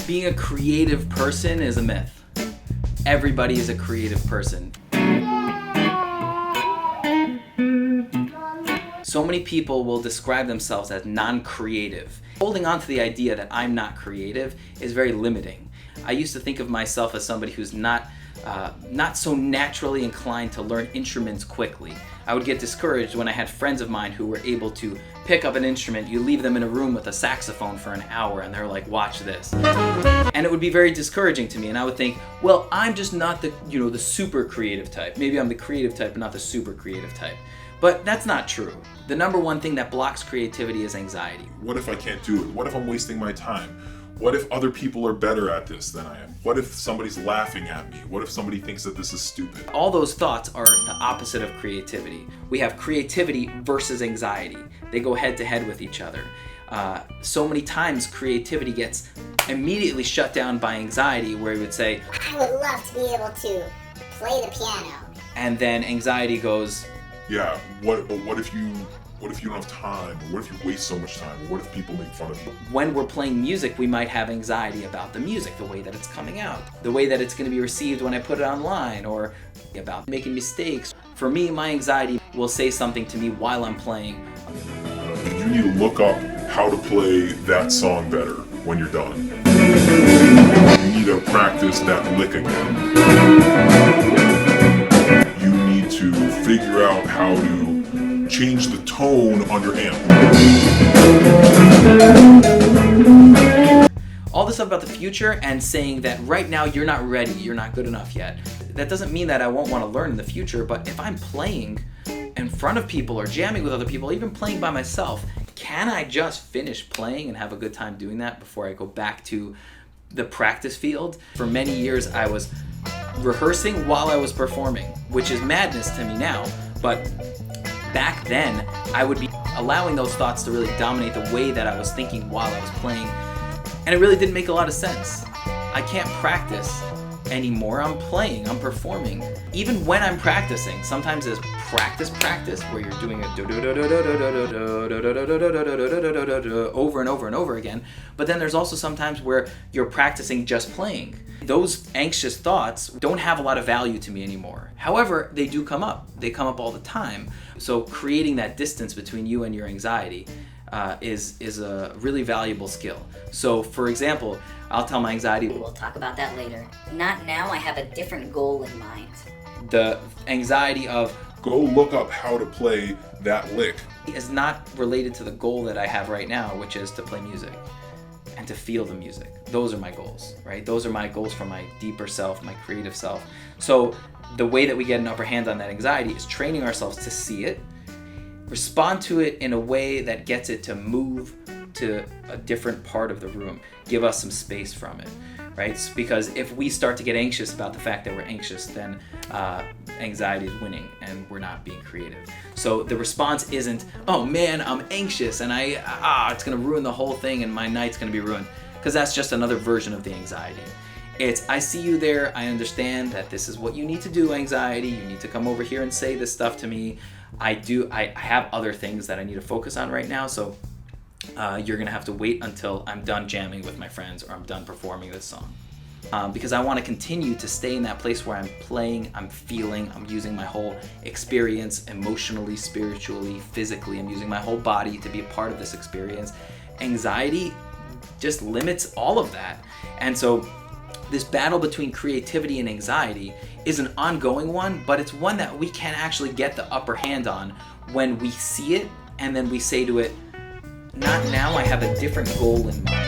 Being a creative person is a myth. Everybody is a creative person. So many people will describe themselves as non-creative. Holding on to the idea that I'm not creative is very limiting. I used to think of myself as somebody who's not so naturally inclined to learn instruments quickly. I would get discouraged when I had friends of mine who were able to pick up an instrument. You leave them in a room with a saxophone for an hour and they're like, watch this. And it would be very discouraging to me, and I would think, well, I'm just not the super creative type. Maybe I'm the creative type but not the super creative type. But that's not true. The number one thing that blocks creativity is anxiety. What if I can't do it? What if I'm wasting my time? What if other people are better at this than I am? What if somebody's laughing at me? What if somebody thinks that this is stupid? All those thoughts are the opposite of creativity. We have creativity versus anxiety. They go head to head with each other. So many times creativity gets immediately shut down by anxiety, where you would say, I would love to be able to play the piano. And then anxiety goes, yeah, what if you don't have time? Or what if you waste so much time? Or what if people make fun of you? when we're playing music, we might have anxiety about the music, the way that it's coming out, the way that it's going to be received when I put it online, or about making mistakes. For me, my anxiety will say something to me while I'm playing. You need to look up how to play that song better when you're done. You need to practice that lick again. You need to figure out how to change the tone on your amp. All this stuff about the future and saying that right now you're not ready, you're not good enough yet. That doesn't mean that I won't want to learn in the future, but if I'm playing in front of people or jamming with other people, even playing by myself, can I just finish playing and have a good time doing that before I go back to the practice field? For many years I was rehearsing while I was performing, which is madness to me now, but back then I would be allowing those thoughts to really dominate the way that I was thinking while I was playing, and it really didn't make a lot of sense. I can't practice anymore. I'm playing, I'm performing. Even when I'm practicing, sometimes there's practice where you're doing it over and over and over again, but then there's also sometimes where you're practicing just playing. Those anxious thoughts don't have a lot of value to me anymore. However, they do come up. They come up all the time. So creating that distance between you and your anxiety is a really valuable skill. So for example, I'll tell my anxiety, We'll talk about that later. Not now, I have a different goal in mind. the anxiety of Go look up how to play that lick. is not related to the goal that I have right now, which is to play music and to feel the music. Those are my goals, right? Those are my goals for my deeper self, my creative self. So the way that we get an upper hand on that anxiety is training ourselves to see it, respond to it in a way that gets it to move to a different part of the room, give us some space from it, right? Because if we start to get anxious about the fact that we're anxious, then anxiety is winning and we're not being creative. So the response isn't, oh man, I'm anxious and it's gonna ruin the whole thing and my night's gonna be ruined, because that's just another version of the anxiety. It's, I see you there, I understand that this is what you need to do, anxiety, you need to come over here and say this stuff to me. I have other things that I need to focus on right now, so you're gonna have to wait until I'm done jamming with my friends or I'm done performing this song. Because I want to continue to stay in that place where I'm playing, I'm feeling, I'm using my whole experience emotionally, spiritually, physically. I'm using my whole body to be a part of this experience. Anxiety just limits all of that. And so this battle between creativity and anxiety is an ongoing one, but it's one that we can actually get the upper hand on when we see it and then we say to it, not now, I have a different goal in mind.